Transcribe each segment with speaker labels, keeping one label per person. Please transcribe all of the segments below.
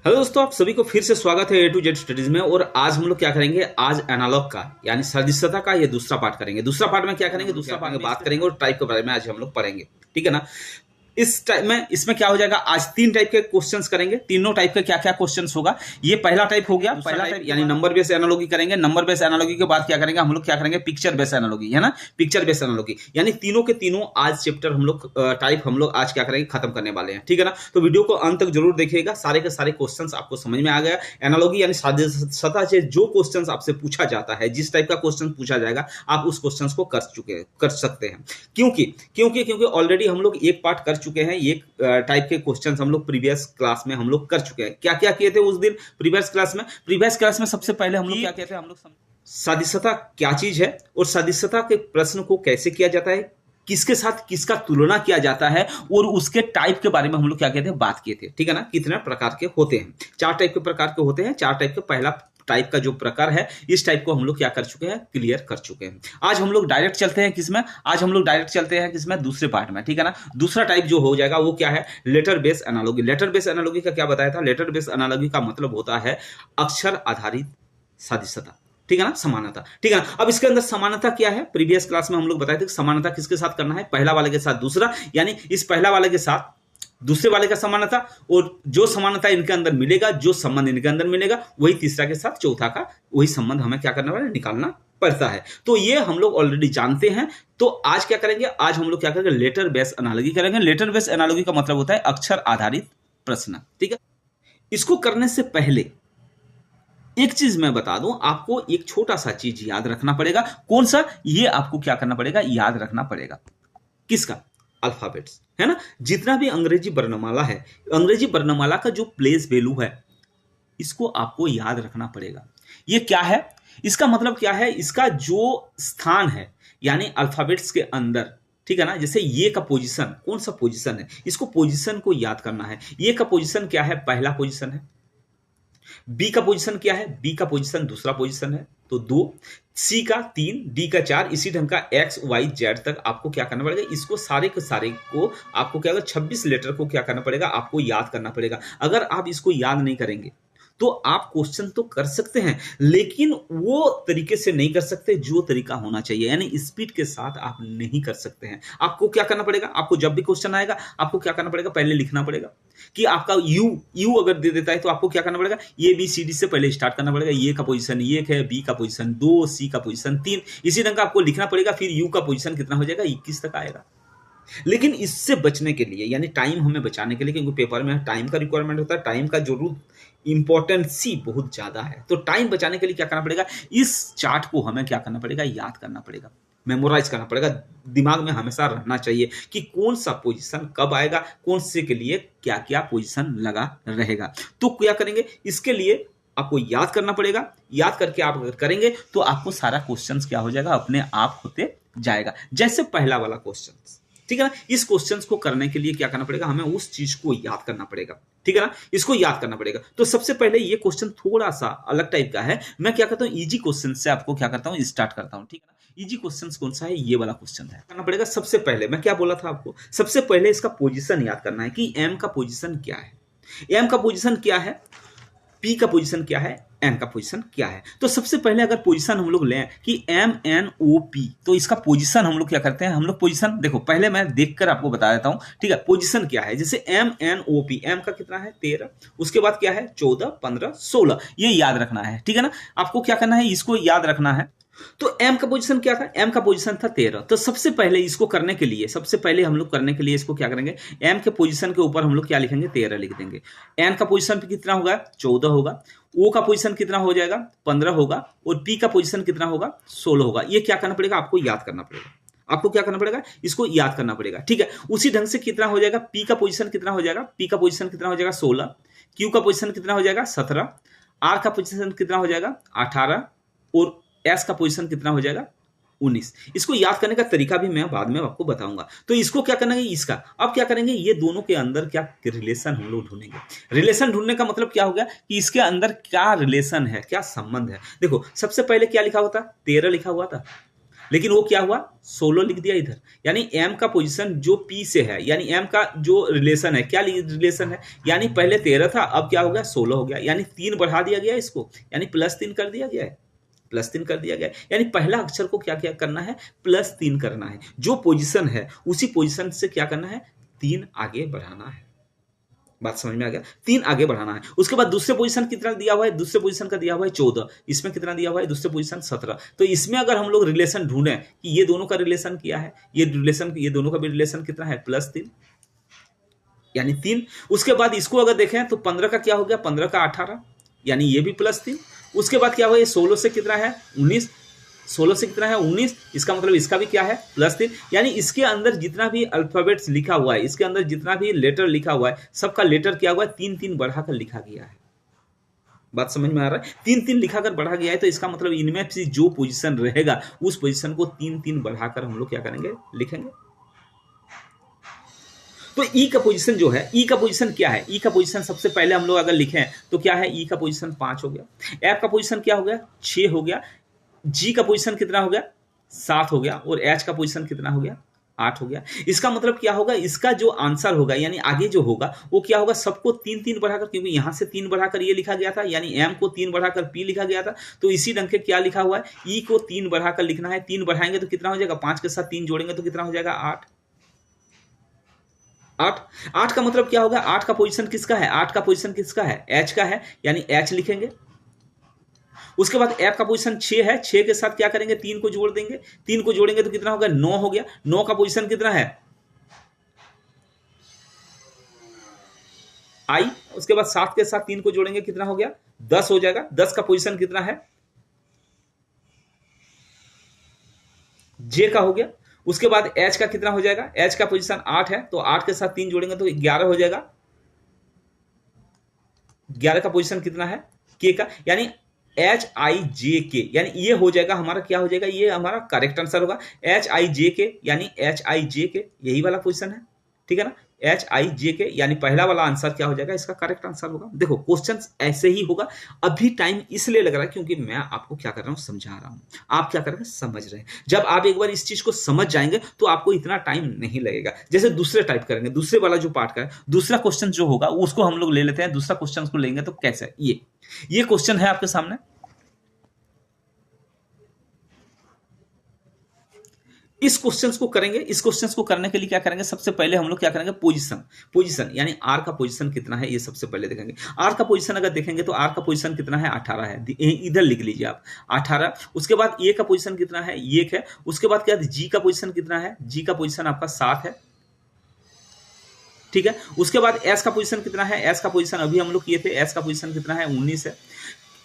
Speaker 1: Hello दोस्तों, आप सभी को फिर से स्वागत है ए टू जेड स्टडीज में। और आज हम लोग क्या करेंगे, आज एनालॉग का यानी सदस्यता का ये दूसरा पार्ट करेंगे। दूसरा पार्ट में क्या करेंगे, दूसरा पार्ट में बात करेंगे और टाइप के बारे में आज हम लोग पढ़ेंगे, ठीक है ना। इस टाइप में इसमें क्या हो जाएगा, आज 3 टाइप के क्वेश्चंस करेंगे। तीनों टाइप के क्या क्या क्वेश्चंस होगा, ये पहला टाइप हो गया। पहला टाइप यानी नंबर बेस एनालॉजी करेंगे। नंबर बेस एनालॉजी के बाद क्या करेंगे, हम लोग क्या करेंगे, पिक्चर बेस एनालॉजी, है ना। पिक्चर बेस एनालॉजी यानी तीनों के तीनों आज चैप्टर हम लोग टाइप हम लोग आज क्या करेंगे, खत्म करने वाले हैं, ठीक है ना। तो वीडियो को अंत तक जरूर देखिएगा, सारे के सारे क्वेश्चंस आपको समझ में आ गया। एनालॉजी यानी सतह से जो क्वेश्चंस आपसे पूछा जाता है, जिस टाइप का क्वेश्चन पूछा जाएगा आप उस क्वेश्चंस को कर सकते हैं। क्योंकि ऑलरेडी हम लोग एक पार्ट कर चुके हैं। एक टाइप के क्वेश्चंस हम लोग प्रीवियस क्लास में हम लोग कर चुके हैं। क्या क्या किए थे उस दिन प्रीवियस क्लास में सबसे पहले हम लोग क्या किए थे, हम लोग सदस्यता क्या चीज है और सदस्यता के प्रश्न को कैसे किया जाता है, किसके साथ किसका तुलना किया जाता है, और उसके टाइप के बारे में हम लोग क्या कहते हैं, बात किए थे, ठीक है ना। कितने प्रकार के होते हैं, 4 टाइप के प्रकार के होते हैं। 4 टाइप के पहला टाइप का जो प्रकार है, इस टाइप को हम लोग क्या कर चुके हैं, क्लियर कर चुके हैं। आज हम लोग डायरेक्ट चलते हैं किसमें, आज हम लोग डायरेक्ट चलते हैं किसमें, दूसरे पार्ट में, ठीक है ना। दूसरा टाइप जो हो जाएगा वो क्या है, letter base analogy. Letter base analogy का क्या बताया था, लेटर बेस एनालॉजी का मतलब होता है अक्षर आधारित सदस्यता, ठीक है ना, समानता, ठीक है ना। अब इसके अंदर समानता क्या है, प्रीवियस क्लास में हम लोग बताए थे कि समानता किसके साथ करना है, पहला वाले के साथ दूसरा, यानी इस पहला वाले के साथ दूसरे वाले का समानता, और जो समानता इनके अंदर मिलेगा, जो संबंध इनके अंदर मिलेगा, वही तीसरा के साथ चौथा का वही संबंध हमें क्या करना पड़ेगा, निकालना पड़ता है। तो ये हम लोग ऑलरेडी जानते हैं। तो आज क्या करेंगे, आज हम लोग क्या करेंगे, लेटर बेस एनालॉजी करेंगे। लेटर बेस एनालॉजी का मतलब होता है अक्षर आधारित प्रश्न, ठीक है। इसको करने से पहले एक चीज मैं बता दूं आपको, एक छोटा सा चीज याद रखना पड़ेगा। कौन सा, ये आपको क्या करना पड़ेगा, याद रखना पड़ेगा। किसका, अल्फाबेट्स, है ना। जितना भी अंग्रेजी वर्णमाला है, अंग्रेजी वर्णमाला का जो प्लेस वैल्यू है, इसको आपको याद रखना पड़ेगा। ये क्या है, इसका मतलब क्या है, इसका जो स्थान है यानी अल्फाबेट्स के अंदर, ठीक है ना। जैसे ये का पोजीशन, कौन सा पोजीशन है, इसको पोजीशन को याद करना है। ये का पोजीशन क्या है, पहला पोजीशन है। बी का पोजीशन क्या है, बी का पोजीशन दूसरा पोजीशन है, तो 2। सी का 3, डी का 4, इसी ढंग का एक्स वाई जेड तक आपको क्या करना पड़ेगा, इसको सारे के सारे को आपको क्या, 26 लेटर को क्या करना पड़ेगा, आपको याद करना पड़ेगा। अगर आप इसको याद नहीं करेंगे तो आप क्वेश्चन तो कर सकते हैं, लेकिन वो तरीके से नहीं कर सकते जो तरीका होना चाहिए, यानी स्पीड के साथ आप नहीं कर सकते हैं। आपको क्या करना पड़ेगा, आपको जब भी क्वेश्चन आएगा आपको क्या करना पड़ेगा, पहले लिखना पड़ेगा कि आपका यू अगर दे देता है तो आपको क्या करना पड़ेगा, ए बी सी डी से पहले स्टार्ट करना पड़ेगा। ये का पोजीशन 1 है, बी का पोजीशन 2, सी का पोजीशन 3, इसी ढंग का आपको लिखना पड़ेगा। फिर यू का पोजीशन कितना हो जाएगा, 21 तक आएगा। लेकिन इससे बचने के लिए, यानी टाइम हमें बचाने के लिए, क्योंकि पेपर में टाइम का रिक्वायरमेंट होता है, टाइम का जरूर इंपॉर्टेंसी बहुत ज्यादा है, तो टाइम बचाने के लिए क्या करना पड़ेगा, इस चार्ट को हमें क्या करना पड़ेगा, याद करना पड़ेगा, मेमोराइज करना पड़ेगा। दिमाग में हमेशा रहना चाहिए कि कौन सा पोजीशन कब आएगा, कौन से के लिए क्या क्या पोजीशन लगा रहेगा। तो क्या करेंगे, इसके लिए आपको याद करना पड़ेगा। याद करके आप अगर करेंगे तो आपको सारा क्वेश्चन क्या हो जाएगा, अपने आप होते जाएगा। जैसे पहला वाला क्वेश्चन, ठीक है ना। इस क्वेश्चंस को करने के लिए क्या करना पड़ेगा, हमें उस चीज को याद करना पड़ेगा, ठीक है ना। इसको याद करना पड़ेगा। तो सबसे पहले ये क्वेश्चन थोड़ा सा अलग टाइप का है। मैं क्या करता हूँ, इजी क्वेश्चन से आपको क्या करता हूँ, स्टार्ट करता हूँ, ठीक है ना। इजी क्वेश्चन कौन सा है, ये वाला क्वेश्चन है। करना पड़ेगा सबसे पहले, मैं क्या बोला था आपको, सबसे पहले इसका पोजीशन याद करना है कि एम का पोजीशन क्या है, एम का पोजीशन क्या है, पी का पोजीशन क्या है, एन का पोजीशन क्या है। तो सबसे पहले अगर पोजीशन हम लोग लें कि एम एन ओ पी, तो इसका पोजीशन हम लोग क्या करते हैं, हम लोग पोजीशन देखो, पहले मैं देखकर आपको बता देता हूं, ठीक है। पोजीशन क्या है, जैसे M N O P, M का कितना है 13, उसके बाद क्या है 14, 15, 16, ये याद रखना है, ठीक है ना। आपको क्या करना है, इसको याद रखना है। तो m का पोजीशन क्या था, m का पोजीशन था 13। तो सबसे पहले इसको करने के लिए, सबसे पहले हम लोग करने के लिए इसको क्या करेंगे, m के पोजीशन के ऊपर हम लोग क्या लिखेंगे, 13 लिख देंगे। n का पोजीशन पे कितना होगा, 14 होगा। o का पोजीशन कितना हो जाएगा, 15 होगा। और p का पोजीशन कितना होगा, 16 होगा। ये क्या करना पड़ेगा, आपको याद करना पड़ेगा। आपको क्या करना पड़ेगा, इसको याद करना पड़ेगा, ठीक है। उसी ढंग से कितना हो जाएगा, p का पोजीशन कितना हो जाएगा, p का पोजीशन कितना हो जाएगा 16, q का पोजीशन कितना हो जाएगा 17, r का पोजीशन कितना हो जाएगा 18, और एस का पोजीशन कितना हो जाएगा 19। इसको याद करने का तरीका भी मैं बाद में आपको बताऊंगा। तो इसको क्या करना है, इसका अब क्या करेंगे, ये दोनों के अंदर क्या रिलेशन हम लोग ढूंढेंगे। रिलेशन ढूंढने का मतलब क्या हो गया कि इसके अंदर क्या रिलेशन है, क्या संबंध है। देखो सबसे पहले क्या लिखा हुआ था, 13 लिखा हुआ था। लेकिन वो क्या हुआ 16 लिख दिया इधर, यानी एम का पोजीशन जो पी से है, यानी एम का जो रिलेशन है, क्या रिलेशन है, यानी पहले 13 था, अब क्या हो गया 16 हो गया, यानी 3 बढ़ा दिया गया इसको, यानी +3 कर दिया गया है, +3 कर दिया गया है। यानी पहला अक्षर को क्या क्या करना है, +3 करना है, जो पोजीशन है उसी पोजीशन से क्या करना है, 3 आगे बढ़ाना है। बात समझ में आ गया, 3 आगे बढ़ाना है। उसके बाद दूसरे पोजीशन कितना दिया हुआ है, दूसरे पोजीशन का दिया हुआ है 14, इसमें कितना दिया हुआ है, दूसरे पोजीशन 17। तो इसमें अगर हम लोग रिलेशन ढूंढें कि ये दोनों का रिलेशन क्या है, ये दोनों का भी रिलेशन कितना है, +3 यानी 3। उसके बाद इसको अगर देखें तो 15 का क्या हो गया, 15 का 18, यानी ये भी +3। उसके बाद क्या हुआ, ये 16 से कितना है 19, 16 से कितना है 19, इसका मतलब इसका भी क्या है +3, यानी इसके अंदर जितना भी अल्फाबेट्स लिखा हुआ है, इसके अंदर जितना भी लेटर लिखा हुआ है, सबका लेटर क्या हुआ है 3-3 बढ़ाकर लिखा गया है। बात समझ में आ रहा है, 3-3 लिखाकर बढ़ा गया है, तो इसका मतलब इनमें से जो पोजीशन रहेगा उस पोजीशन को 3-3 बढ़ाकर हम लोग क्या करेंगे, लिखेंगे। तो ई का पोजीशन जो है, ई का पोजीशन क्या है, ई का पोजीशन सबसे पहले हम लोग अगर लिखें तो क्या है, ई का पोजीशन 5 हो गया, एफ का पोजीशन क्या हो गया 6 हो गया, जी का पोजीशन कितना हो गया 7 हो गया, और एच का पोजीशन कितना हो गया 8 हो गया। इसका मतलब क्या होगा, इसका जो आंसर होगा यानी आगे जो होगा वो क्या होगा, सबको 3-3 बढ़ाकर, क्योंकि यहां से 3 बढ़ाकर ये लिखा गया था, यानी एम को 3 बढ़ाकर पी लिखा गया था, तो इसी ढंग के क्या लिखा हुआ है, ई को 3 बढ़ाकर लिखना है। 3 बढ़ाएंगे तो कितना हो जाएगा, 5 के साथ 3 जोड़ेंगे तो कितना हो जाएगा 8। 8 का मतलब क्या होगा, 8 का पोजीशन किसका है, 8 का पोजीशन किसका है, एच का है, यानी एच लिखेंगे। उसके बाद एफ का पोजीशन 6 है, 6 के साथ क्या करेंगे, 3 को जोड़ देंगे, 3 को जोड़ेंगे तो कितना होगा 9 हो गया। 9 का पोजीशन कितना है आई, उसके बाद 7 के साथ 3 को जोड़ेंगे कितना हो गया 10 हो जाएगा। 10 का पोजीशन कितना है जे का हो गया। उसके बाद एच का कितना हो जाएगा, एच का पोजीशन 8 है, तो 8 के साथ 3 जोड़ेंगे तो 11 हो जाएगा। 11 का पोजीशन कितना है के का, यानी HIJK, यानी ये हो जाएगा हमारा, क्या हो जाएगा, ये हमारा करेक्ट आंसर होगा HIJK, यानी HIJK यही वाला पोजीशन है, ठीक है ना। HIJK यानी पहला वाला आंसर क्या हो जाएगा, इसका करेक्ट आंसर होगा। देखो क्वेश्चन ऐसे ही होगा। अभी टाइम इसलिए लग रहा है क्योंकि मैं आपको क्या कर रहा हूं, समझा रहा हूं, आप क्या कर रहे हैं, समझ रहे हैं। जब आप एक बार इस चीज को समझ जाएंगे तो आपको इतना टाइम नहीं लगेगा। जैसे दूसरे टाइप करेंगे, दूसरे वाला जो पार्ट का है, दूसरा क्वेश्चन जो होगा उसको हम लोग ले लेते हैं। दूसरा क्वेश्चन को लेंगे तो कैसे, ये क्वेश्चन है आपके सामने। इस क्वेश्चंस को करेंगे, इस क्वेश्चंस को करने के लिए क्या करेंगे, सबसे पहले हम लोग क्या करेंगे, पोजीशन यानी आर का पोजीशन कितना है ये सबसे पहले देखेंगे। आर का पोजीशन अगर देखेंगे तो आर का पोजीशन कितना है 18 है, इधर लिख लीजिए आप 18। उसके बाद ए का पोजीशन कितना है 1 है। उसके बाद क्या, जी का पोजीशन कितना है, जी का पोजीशन आपका 7 है, ठीक है। उसके बाद एस का पोजीशन कितना है, एस का पोजीशन अभी हम लोग किए थे, एस का पोजीशन कितना है 19 है।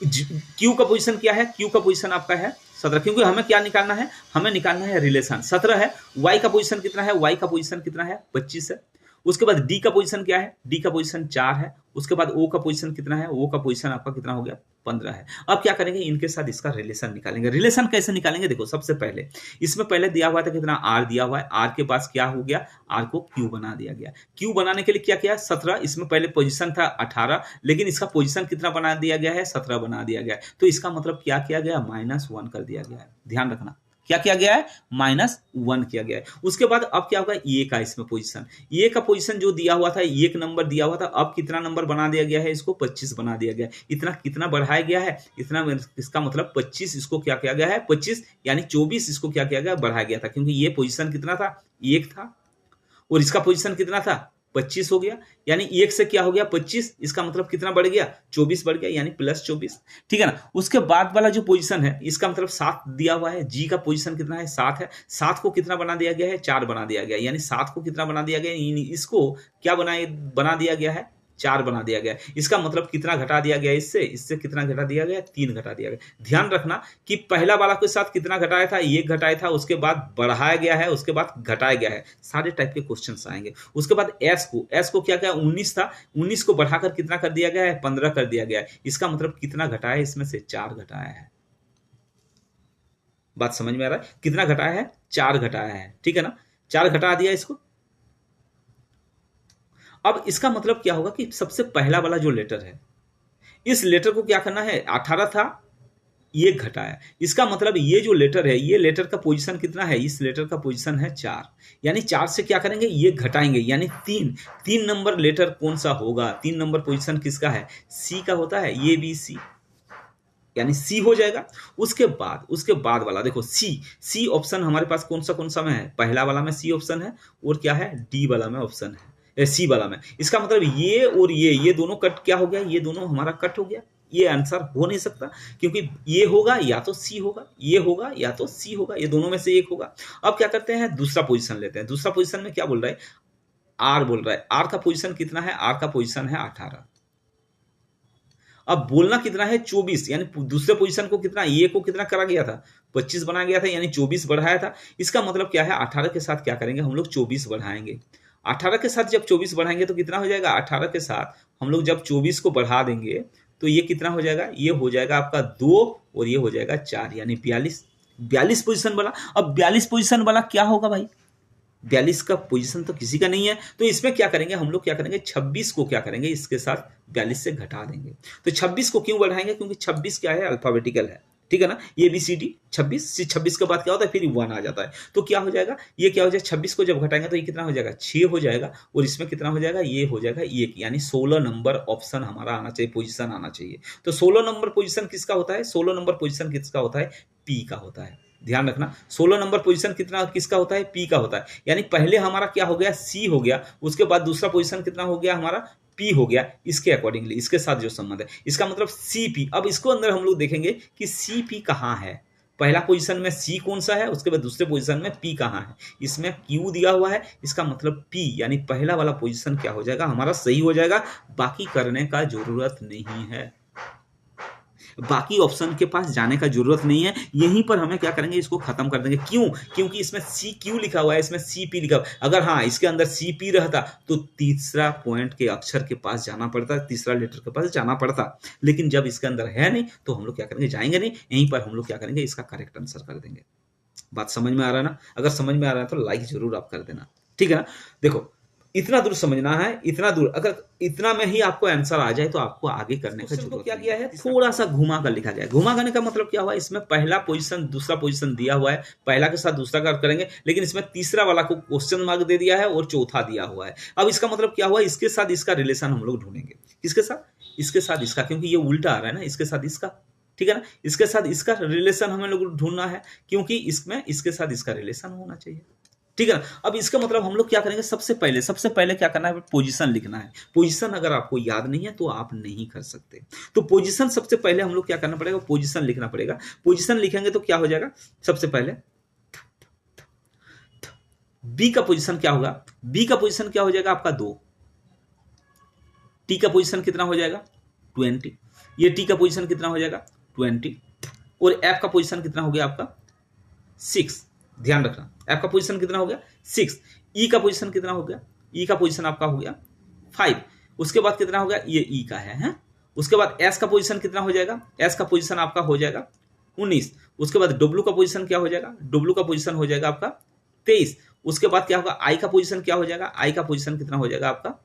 Speaker 1: क्यू का पोजीशन क्या है, क्यू का पोजीशन आपका है 17, क्योंकि हमें क्या निकालना है, हमें निकालना है रिलेशन, 17 है। वाई का पोजीशन कितना है, वाई का पोजीशन कितना है 25 है। उसके बाद डी का पोजीशन क्या है, डी का पोजीशन 4 है। उसके बाद ओ का पोजीशन कितना है, ओ का पोजीशन आपका कितना हो गया 15 है। अब क्या करेंगे, इनके साथ इसका रिलेशन निकालेंगे। रिलेशन कैसे निकालेंगे, देखो सबसे पहले इसमें पहले दिया हुआ था कितना, आर दिया हुआ है, आर के पास क्या हो गया, आर को क्यू बना दिया गया। क्यू बनाने के लिए क्या किया 17, इसमें पहले पोजीशन था 18, लेकिन इसका पोजीशन कितना बना दिया गया है 17 बना दिया गया है। तो इसका मतलब क्या किया गया, -1 कर दिया गया है। ध्यान रखना क्या किया गया है, -1 किया गया है। उसके बाद अब क्या होगा, ये का इसमें पोजीशन, ये का पोजीशन जो दिया हुआ था 1 नंबर दिया हुआ था, अब कितना नंबर बना दिया गया है, इसको 25 बना दिया गया है। इतना कितना बढ़ाया गया है, इतना, इसका मतलब 25 इसको क्या किया गया है 25 यानी 24 इसको क्या किया गया, बढ़ाया गया था, क्योंकि ये पोजीशन कितना था 1 था और इसका पोजीशन कितना था 25 हो गया, यानी 1 से क्या हो गया 25, इसका मतलब कितना बढ़ गया 24 बढ़ गया, यानी +24, ठीक है ना। उसके बाद वाला जो पोजीशन है इसका मतलब 7 दिया हुआ है, जी का पोजीशन कितना है 7 है। 7 को कितना बना दिया गया है 4 बना दिया गया, यानी 7 को कितना बना दिया गया, इसको क्या बना दिया गया है 4 बना दिया गया। इसका मतलब कितना घटा दिया गया, इससे कितना घटा दिया गया 3 घटा दिया गया। ध्यान रखना कि पहला वाला के साथ कितना घटाया था 1 घटाया था, उसके बाद बढ़ाया गया है, उसके बाद घटाया गया है। सारे टाइप के क्वेश्चंस आएंगे। उसके बाद एस को क्या क्या 19 था, 19 को बढ़ाकर कितना कर दिया गया है 15 कर दिया गया है। इसका मतलब कितना घटाया है, इसमें से 4 घटाया है। बात समझ में आ रहा है, कितना घटाया है 4 घटाया है, ठीक है ना, 4 घटा दिया इसको। अब इसका मतलब क्या होगा कि सबसे पहला वाला जो लेटर है, इस लेटर को क्या करना है, 18 था ये घटाया, इसका मतलब ये जो लेटर है, ये लेटर का पोजीशन कितना है, इस लेटर का पोजीशन है 4, यानी 4 से क्या करेंगे, ये घटाएंगे, यानी 3 नंबर लेटर कौन सा होगा, 3 नंबर पोजीशन किसका है, सी का होता है, ये भी सी, यानी सी हो जाएगा। उसके बाद वाला देखो, सी ऑप्शन हमारे पास कौन सा में है, पहला वाला में सी ऑप्शन है, और क्या है, डी वाला में ऑप्शन है, सी वाला में। इसका मतलब ये और ये दोनों कट क्या हो गया, ये दोनों हमारा कट हो गया, ये आंसर हो नहीं सकता, क्योंकि ये होगा या तो सी होगा, ये होगा या तो सी होगा, ये दोनों में से एक होगा। अब क्या करते हैं, दूसरा पोजीशन लेते हैं। दूसरा पोजीशन में क्या बोल रहा है, आर बोल रहा है। आर का पोजीशन कितना है, आर का पोजीशन है 18। अब बोलना कितना है, 24, यानी दूसरे पोजीशन को कितना, ये को कितना करा गया था, 25 बनाया गया था, यानी 24 बढ़ाया था। इसका मतलब क्या है, 18 के साथ क्या करेंगे हम लोग, 24 बढ़ाएंगे। 18 के साथ जब 24 बढ़ाएंगे तो कितना हो जाएगा, 18 के साथ हम लोग जब 24 को बढ़ा देंगे तो ये कितना हो जाएगा, ये हो जाएगा आपका 2 और ये हो जाएगा 4, यानी 42 पोजीशन वाला। अब 42 पोजीशन वाला क्या होगा भाई, 42 का पोजीशन तो किसी का नहीं है, तो इसमें क्या करेंगे हम लोग, क्या करेंगे 26 को क्या करेंगे, इसके साथ 42 से घटा देंगे। तो 26 को क्यों बढ़ाएंगे, क्योंकि 26 क्या है, अल्फाबेटिकल है, ठीक है ना, ये बी सी डी 26 के बाद क्या होता है, फिर 1 आ जाता है। तो क्या हो जाएगा, ये क्या हो जाएगा, 26 को जब घटाएंगे तो ये कितना हो जाएगा, 6 हो जाएगा, और इसमें कितना हो जाएगा, ये हो जाएगा 1, यानी 16 नंबर ऑप्शन हमारा आना चाहिए, पोजीशन आना चाहिए। तो 16 नंबर पोजीशन किसका होता है, 16 नंबर पोजीशन किसका होता है, पी का होता है। ध्यान रखना, 16 नंबर पोजीशन कितना किसका होता है, पी का होता है। यानी पहले हमारा क्या हो गया, सी हो गया, उसके बाद दूसरा पोजीशन कितना हो गया हमारा, पी हो गया, इसके अकॉर्डिंगली, इसके साथ जो संबंध है, इसका मतलब सी पी। अब इसको अंदर हम लोग देखेंगे कि सी पी कहाँ है, पहला पोजीशन में सी कौन सा है, उसके बाद दूसरे पोजीशन में पी कहाँ है, इसमें क्यू दिया हुआ है, इसका मतलब पी, यानी पहला वाला पोजीशन क्या हो जाएगा हमारा, सही हो जाएगा। बाकी करने का जरूरत नहीं है, बाकी ऑप्शन के पास जाने का जरूरत नहीं है, यहीं पर हमें क्या करेंगे, इसको खत्म कर देंगे। क्यों, क्योंकि इसमें सी क्यू लिखा हुआ है, इसमें सी पी लिखा हुआ है। अगर हाँ इसके अंदर सी पी रहता तो तीसरा पॉइंट के अक्षर के पास जाना पड़ता, तीसरा लेटर के पास जाना पड़ता, लेकिन जब इसके अंदर है नहीं तो हम लोग क्या करेंगे, जाएंगे नहीं, यहीं पर हम लोग क्या करेंगे, इसका करेक्ट आंसर कर देंगे। बात समझ में आ रहा है ना, अगर समझ में आ रहा है तो लाइक जरूर आप कर देना, ठीक है ना। देखो इतना दूर समझना है, इतना दूर, अगर इतना में ही आपको आंसर आ जाए तो आपको आगे करने का जरूरत क्या किया है, थोड़ा सा घुमा कर लिखा गया है। घुमा करने का मतलब क्या हुआ, इसमें पहला पोजीशन दूसरा पोजीशन दिया हुआ है, पहला के साथ दूसरा का करेंगे, लेकिन इसमें तीसरा वाला को क्वेश्चन मार्क दे दिया है और चौथा दिया हुआ है। अब इसका मतलब क्या हुआ, इसके साथ इसका रिलेशन हम लोग ढूंढेंगे, किसके साथ, इसके साथ इसका, क्योंकि ये उल्टा आ रहा है ना, इसके साथ इसका, ठीक है ना, इसके साथ इसका रिलेशन हमें लोग ढूंढना है, क्योंकि इसमें इसके साथ इसका रिलेशन होना चाहिए, ठीक है ना। अब इसका मतलब हम लोग क्या करेंगे, सबसे पहले क्या करना है, पोजीशन लिखना है। पोजीशन अगर आपको याद नहीं है तो आप नहीं कर सकते, तो पोजीशन सबसे पहले हम लोग क्या करना पड़ेगा, पोजीशन लिखना पड़ेगा। पोजीशन लिखेंगे तो क्या हो जाएगा, सबसे पहले बी का पोजीशन क्या होगा, बी का पोजीशन क्या हो जाएगा आपका 2, टी का पोजीशन कितना हो जाएगा 20, ये टी का पोजीशन कितना हो जाएगा 20, और एफ का पोजीशन कितना हो गया आपका 6। ध्यान रखना, एफ का पोजीशन कितना हो गया 6, ई का पोजीशन कितना हो गया, ई का पोजीशन आपका हो गया 5, उसके बाद कितना हो गया, ये ई का है? उसके बाद एस का पोजीशन कितना हो जाएगा, एस का पोजीशन आपका हो जाएगा 19, उसके बाद डब्ल्यू का पोजीशन क्या हो जाएगा, डब्ल्यू का पोजीशन हो जाएगा आपका 23, उसके बाद क्या होगा, आई का पोजीशन क्या हो जाएगा, आई का पोजीशन कितना हो जाएगा आपका,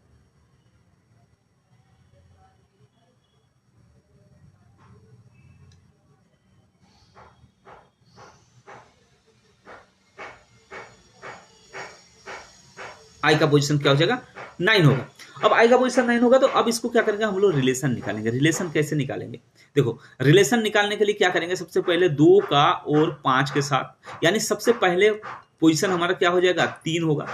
Speaker 1: आई का पोजीशन क्या हो जाएगा 9 होगा। अब आई का पोजीशन 9 होगा तो अब इसको क्या करेंगे हम लोग, रिलेशन निकालेंगे। रिलेशन कैसे निकालेंगे, देखो रिलेशन निकालने के लिए क्या करेंगे, सबसे पहले 2 का और 5 के साथ, यानी सबसे पहले पोजीशन हमारा क्या हो जाएगा 3 होगा,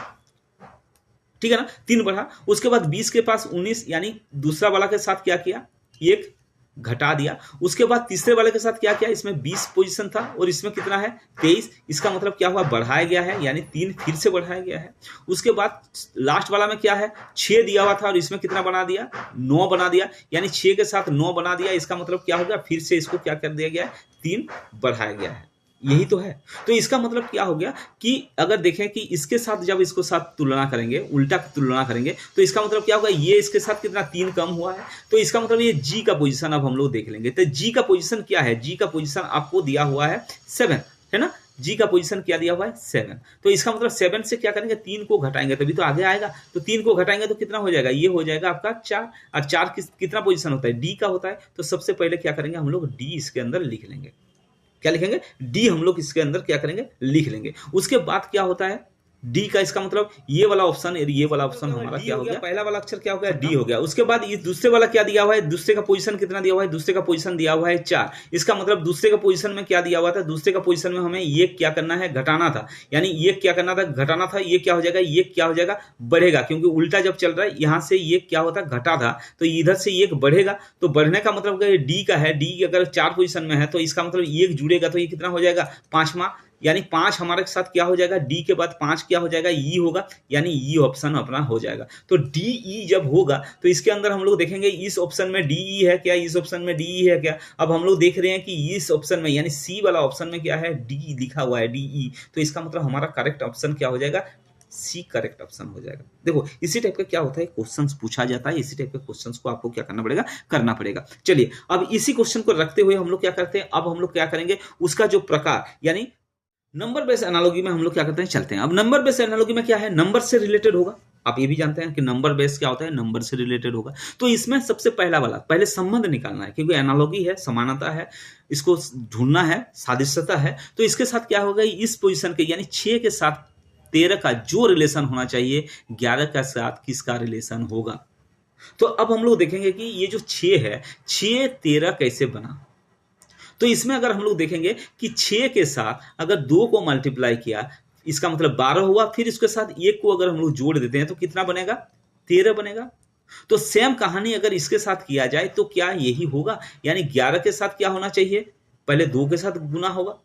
Speaker 1: ठीक है ना, 3 बढ़ा, उसके बाद 20 के पास 19, यानी दूसरा वाला के साथ क्या किया, 1 घटा दिया, उसके बाद तीसरे वाले के साथ क्या किया, इसमें 20 पोजीशन था और इसमें कितना है 23, इसका मतलब क्या हुआ, बढ़ाया गया है, यानी 3 फिर से बढ़ाया गया है। उसके बाद लास्ट वाला में क्या है, 6 दिया हुआ था और इसमें कितना बना दिया, 9 बना दिया, यानी 6 के साथ 9 बना दिया, इसका मतलब क्या हो गया, फिर से इसको क्या कर दिया गया है, 3 बढ़ाया गया है, यही तो है। तो इसका मतलब क्या हो गया कि अगर देखें कि इसके साथ जब इसको साथ तुलना करेंगे, उल्टा तुलना करेंगे, तो इसका मतलब क्या होगा, ये इसके साथ कितना 3 कम हुआ है, तो इसका मतलब ये जी का पोजीशन अब हम लोग देख लेंगे। तो जी का पोजीशन क्या है, जी का पोजीशन आपको दिया हुआ है 7, है ना, जी का पोजीशन क्या दिया हुआ है 7। तो इसका मतलब 7 से क्या करेंगे 3 को घटाएंगे तभी तो आगे आएगा। तो 3 को घटाएंगे तो कितना हो जाएगा, ये हो जाएगा आपका 4। और 4 कितना पोजीशन होता है, डी का होता है। तो सबसे पहले क्या करेंगे हम लोग डी इसके अंदर लिख लेंगे। क्या लिखेंगे, डी हम लोग इसके अंदर क्या करेंगे लिख लेंगे। उसके बाद क्या होता है डी का, इसका मतलब ये वाला ऑप्शन ये वाला ऑप्शन हमारा क्या हो गया, पहला वाला अक्षर क्या हो गया डी हो गया। उसके बाद ये दूसरे वाला क्या दिया हुआ है, दूसरे का पोजीशन कितना दिया हुआ है, दूसरे का पोजीशन दिया हुआ है 4। इसका मतलब दूसरे का पोजीशन में क्या दिया हुआ था, दूसरे का पोजीशन में हमें ये क्या करना है घटाना था, यानी ये क्या करना था घटाना था। ये क्या हो जाएगा, ये क्या हो जाएगा बढ़ेगा, क्योंकि उल्टा जब चल रहा है यहां से ये क्या होता घटा था तो इधर से ये बढ़ेगा। तो बढ़ने का मतलब डी का है, डी अगर 4 पोजीशन में है तो इसका मतलब एक जुड़ेगा तो ये कितना हो जाएगा 5वां, यानी 5 हमारे साथ क्या हो जाएगा, डी के बाद 5 क्या हो जाएगा ई होगा, यानी ई ऑप्शन अपना हो जाएगा। तो डी ई जब होगा तो इसके अंदर हम लोग देखेंगे इस ऑप्शन में डी ई है क्या, इस ऑप्शन में डी ई है क्या। अब हम लोग देख रहे हैं कि इस ऑप्शन में यानी सी वाला ऑप्शन में क्या है डी लिखा हुआ है डी ई। तो इसका मतलब हमारा करेक्ट ऑप्शन क्या हो जाएगा, सी करेक्ट ऑप्शन हो जाएगा। देखो इसी टाइप का क्या होता है क्वेश्चंस पूछा जाता है, इसी टाइप के क्वेश्चंस को आपको क्या करना पड़ेगा। चलिए अब इसी क्वेश्चन को रखते हुए हम लोग क्या करते हैं, अब हम लोग क्या करेंगे उसका जो प्रकार यानी नंबर बेस्ड एनालॉजी में हम लोग क्या करते हैं चलते हैं। अब नंबर बेस्ड एनालॉजी में क्या है, नंबर से रिलेटेड होगा। आप ये भी जानते हैं कि नंबर बेस क्या होता है, नंबर से रिलेटेड होगा। तो इसमें सबसे पहला वाला पहले संबंध निकालना है, क्योंकि एनालॉजी है, समानता है, इसको ढूंढना है, सादृश्यता है। तो इसके साथ क्या होगा, इस पोजीशन के यानी 6 के साथ 13 का जो रिलेशन होना चाहिए 11 के साथ किसका रिलेशन होगा। तो अब हम लोग देखेंगे कि ये जो 6 है 6 13 कैसे बना। तो इसमें अगर हम लोग देखेंगे कि 6 के साथ अगर 2 को मल्टीप्लाई किया इसका मतलब 12 हुआ, फिर इसके साथ 1 को अगर हम लोग जोड़ देते हैं तो कितना बनेगा 13 बनेगा। तो सेम कहानी अगर इसके साथ किया जाए तो क्या यही होगा, यानी 11 के साथ क्या होना चाहिए, पहले 2 के साथ गुना होगा,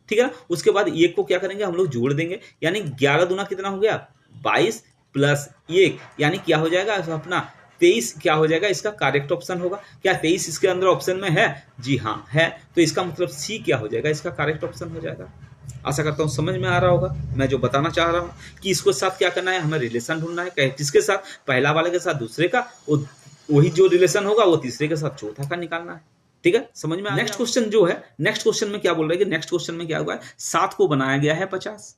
Speaker 1: ठीक है ना। उसके बाद 1 को क्या करेंगे हम लोग जोड़ देंगे, यानी 11 दूना कितना हो गया 22 प्लस 1 यानी क्या हो जाएगा अपना 23 क्या हो जाएगा, इसका करेक्ट ऑप्शन होगा। क्या 23 इसके अंदर ऑप्शन में है, जी हाँ है। तो इसका मतलब सी क्या हो जाएगा, इसका करेक्ट ऑप्शन हो जाएगा। आशा करता हूँ समझ में आ रहा होगा मैं जो बताना चाह रहा हूँ कि इसको साथ क्या करना है, हमें रिलेशन ढूंढना है। किसके साथ, पहला वाले के साथ दूसरे का, वही जो रिलेशन होगा वो तीसरे के साथ चौथा का निकालना है। ठीक है, समझ में। नेक्स्ट क्वेश्चन जो है, नेक्स्ट क्वेश्चन में क्या बोल रहे हैं, नेक्स्ट क्वेश्चन में क्या हुआ है, 7 को बनाया गया है 50,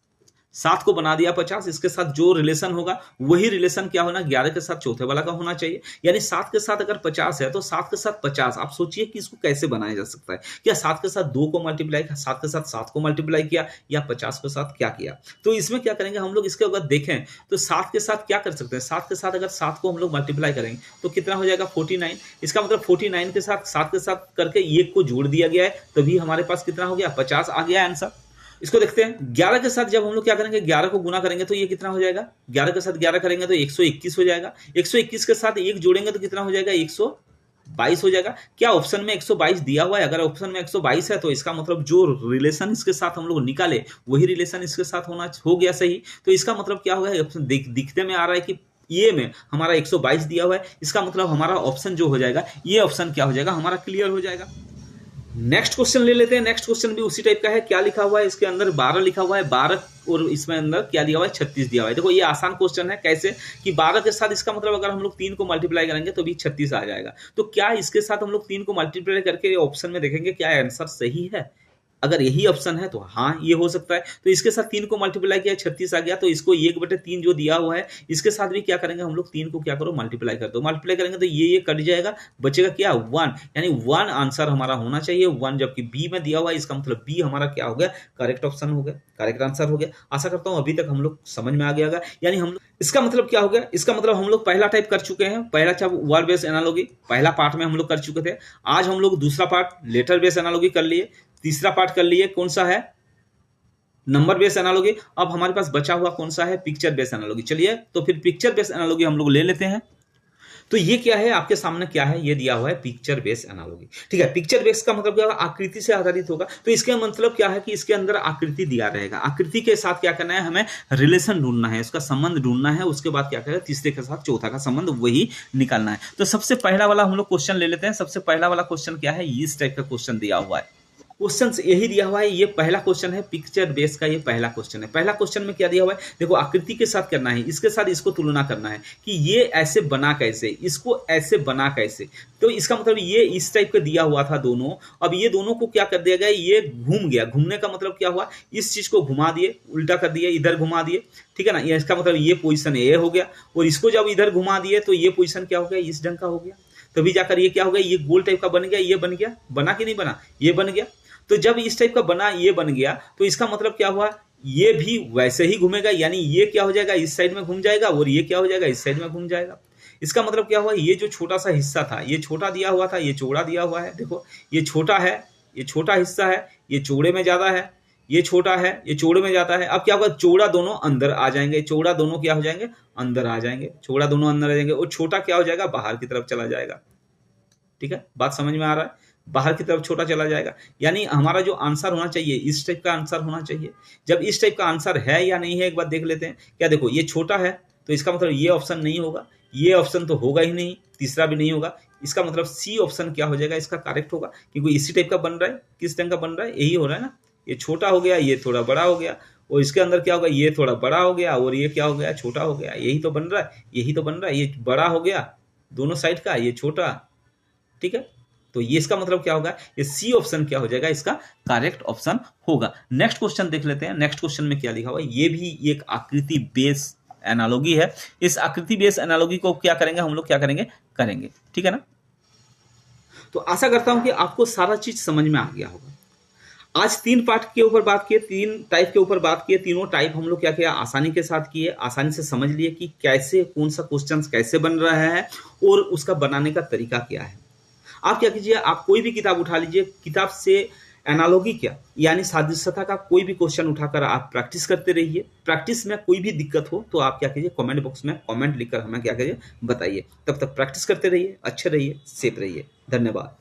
Speaker 1: 7 को बना दिया 50, इसके साथ जो रिलेशन होगा वही रिलेशन क्या होना 11 के साथ चौथे वाला का होना चाहिए। यानी 7 के साथ अगर 50 है तो 7 के साथ 50। आप सोचिए कि इसको कैसे बनाया जा सकता है, क्या 7 के साथ 2 को मल्टीप्लाई, 7 के साथ 7 को मल्टीप्लाई किया, या 50 के साथ क्या किया। तो इसमें क्या करेंगे हम लोग, इसके अगर देखें तो 7 के साथ क्या कर सकते हैं, 7 के साथ अगर 7 को हम लोग मल्टीप्लाई करेंगे तो कितना हो जाएगा 49। इसका मतलब 49 के साथ 7 के साथ करके 1 को जोड़ दिया गया है, तभी हमारे पास कितना हो गया 50 आ गया आंसर। इसको देखते हैं 11 के साथ जब हम लोग क्या करेंगे 11 को गुना करेंगे तो ये कितना हो जाएगा, 11 के साथ 11 करेंगे तो 121 हो जाएगा। 121 के साथ 1 जोड़ेंगे तो कितना हो जाएगा 122 हो जाएगा। क्या ऑप्शन में 122 दिया हुआ है, अगर ऑप्शन में 122 है तो इसका मतलब जो रिलेशन इसके साथ हम लोग निकाले वही रिलेशन इसके साथ होना हो गया सही। तो इसका मतलब क्या होगा, ऑप्शन दिखने में आ रहा है कि ये में हमारा 122 दिया हुआ है, इसका मतलब हमारा ऑप्शन जो हो जाएगा ये ऑप्शन क्या हो जाएगा हमारा क्लियर हो जाएगा। नेक्स्ट क्वेश्चन ले लेते हैं। नेक्स्ट क्वेश्चन भी उसी टाइप का है। क्या लिखा हुआ है इसके अंदर, 12 लिखा हुआ है, 12 और इसमें अंदर क्या दिया हुआ है 36 दिया हुआ है। देखो ये आसान क्वेश्चन है, कैसे कि 12 के साथ इसका मतलब अगर हम लोग 3 को मल्टीप्लाई करेंगे तो भी 36 आ जाएगा। तो क्या इसके साथ हम लोग 3 को मल्टीप्लाई करके ऑप्शन में देखेंगे क्या आंसर सही है। अगर यही ऑप्शन है तो हाँ ये हो सकता है। तो इसके साथ 3 को मल्टीप्लाई किया 36 आ गया, तो इसको 1/3 जो दिया हुआ है इसके साथ भी क्या करेंगे हम लोग 3 को क्या करो मल्टीप्लाई कर दो। मल्टीप्लाई करेंगे तो ये कट जाएगा, बचेगा क्या 1, यानी 1 आंसर हमारा होना चाहिए 1, जबकि बी में दिया हुआ है, इसका मतलब बी हमारा क्या हो गया करेक्ट ऑप्शन हो गया, करेक्ट आंसर हो गया। आशा करता हूं अभी तक हम लोग समझ में आ गया होगा। यानी हम लोग इसका मतलब क्या हो गया, इसका मतलब हम लोग पहला टाइप कर चुके हैं, पहला वर्ड बेस्ड एनालॉजी पहला पार्ट में हम लोग कर चुके थे। आज हम लोग दूसरा पार्ट लेटर बेस्ड एनालॉजी कर लिए, तीसरा पार्ट कर लिए कौन सा है नंबर बेस्ड एनालॉजी। अब हमारे पास बचा हुआ कौन सा है पिक्चर बेस्ड एनालॉजी। चलिए तो फिर पिक्चर बेस्ड एनालॉजी हम लोग ले लेते हैं। तो ये क्या है आपके सामने, क्या है ये दिया हुआ है पिक्चर बेस्ड एनालॉजी। ठीक है, पिक्चर बेस्ड का मतलब क्या होगा, आकृति से आधारित होगा। तो इसका मतलब क्या है कि इसके अंदर आकृति दिया रहेगा, आकृति के साथ क्या करना है हमें रिलेशन ढूंढना है, उसका संबंध ढूंढना है। उसके बाद क्या करेगा तीसरे के साथ चौथा का संबंध वही निकालना है। तो सबसे पहला वाला हम लोग क्वेश्चन ले लेते हैं। सबसे पहला वाला क्वेश्चन क्या है, इस टाइप का क्वेश्चन दिया हुआ है। क्वेश्चन यही दिया हुआ है। ये पहला क्वेश्चन है पिक्चर बेस का, ये पहला क्वेश्चन है। पहला क्वेश्चन में क्या दिया हुआ है, देखो आकृति के साथ करना है, इसके साथ इसको तुलना करना है कि ये ऐसे बना कैसे, इसको ऐसे बना कैसे। तो इसका मतलब ये इस टाइप का दिया हुआ था दोनों। अब ये दोनों को क्या कर दिया गया, ये घूम गया। घूमने का मतलब क्या हुआ, इस चीज को घुमा दिए, उल्टा कर दिए, इधर घुमा दिए, ठीक है ना। ये इसका मतलब ये पोजीशन ए हो गया, और इसको जब इधर घुमा दिए तो ये पोजीशन क्या हो गया, इस ढंग का हो गया। तभी जाकर ये क्या हो गया, ये गोल टाइप का बन गया। ये बन गया, बना कि नहीं बना, ये बन गया। तो जब इस टाइप का बना, ये बन गया, तो इसका मतलब क्या हुआ, ये भी वैसे ही घूमेगा। यानी ये क्या हो जाएगा, इस साइड में घूम जाएगा, और ये क्या हो जाएगा, इस साइड में घूम जाएगा। इसका मतलब क्या हुआ, ये जो छोटा सा हिस्सा था, ये छोटा दिया हुआ था, ये चौड़ा दिया हुआ है। देखो ये छोटा है, ये छोटा हिस्सा है, ये चौड़े में ज्यादा है, ये छोटा है, ये चौड़े में जाता है। अब क्या होगा, चौड़ा दोनों अंदर आ जाएंगे, चौड़ा दोनों क्या हो जाएंगे, अंदर आ जाएंगे, चौड़ा दोनों अंदर आ जाएंगे, और छोटा क्या हो जाएगा, बाहर की तरफ चला जाएगा। ठीक है, बात समझ में आ रहा है, बाहर की तरफ छोटा चला जाएगा। यानी हमारा जो आंसर होना चाहिए, इस टाइप का आंसर होना चाहिए। जब इस टाइप का आंसर है या नहीं है, एक बार देख लेते हैं। क्या देखो, ये छोटा है, तो इसका मतलब ये ऑप्शन नहीं होगा, ये ऑप्शन तो होगा ही नहीं, तीसरा भी नहीं होगा। इसका मतलब सी ऑप्शन क्या हो जाएगा, इसका करेक्ट होगा, क्योंकि इसी टाइप का बन रहा है। किस ढंग का बन रहा है, यही हो रहा है ना। ये छोटा हो गया, ये थोड़ा बड़ा हो गया, और इसके अंदर क्या होगा, ये थोड़ा बड़ा हो गया, और ये क्या हो गया, छोटा हो गया। यही तो बन रहा है, यही तो बन रहा है। ये बड़ा हो गया दोनों साइड का, ये छोटा। ठीक है, तो ये इसका मतलब क्या होगा, ये सी ऑप्शन क्या हो जाएगा, इसका करेक्ट ऑप्शन होगा। नेक्स्ट क्वेश्चन देख लेते हैं। नेक्स्ट क्वेश्चन में क्या लिखा हुआ है, ये भी एक आकृति बेस एनालॉजी है। इस आकृति बेस एनालॉजी को क्या करेंगे हम लोग, क्या करेंगे, ठीक है ना। तो आशा करता हूं कि आपको सारा चीज समझ में आ गया होगा। आज 3 पार्ट के ऊपर बात किए, 3 टाइप के ऊपर बात किए। तीनों टाइप हम लोग क्या किया, आसानी के साथ किए, आसानी से समझ लिए कि कैसे कौन सा क्वेश्चन कैसे बन रहा है, और उसका बनाने का तरीका क्या है। आप क्या कीजिए, आप कोई भी किताब उठा लीजिए, किताब से एनालॉजी क्या यानी सादृश्यता का कोई भी क्वेश्चन उठाकर आप प्रैक्टिस करते रहिए। प्रैक्टिस में कोई भी दिक्कत हो तो आप क्या कीजिए, कमेंट बॉक्स में कमेंट लिखकर हमें क्या कीजिए, बताइए। तब तक प्रैक्टिस करते रहिए, अच्छे रहिए, सेफ रहिए। धन्यवाद।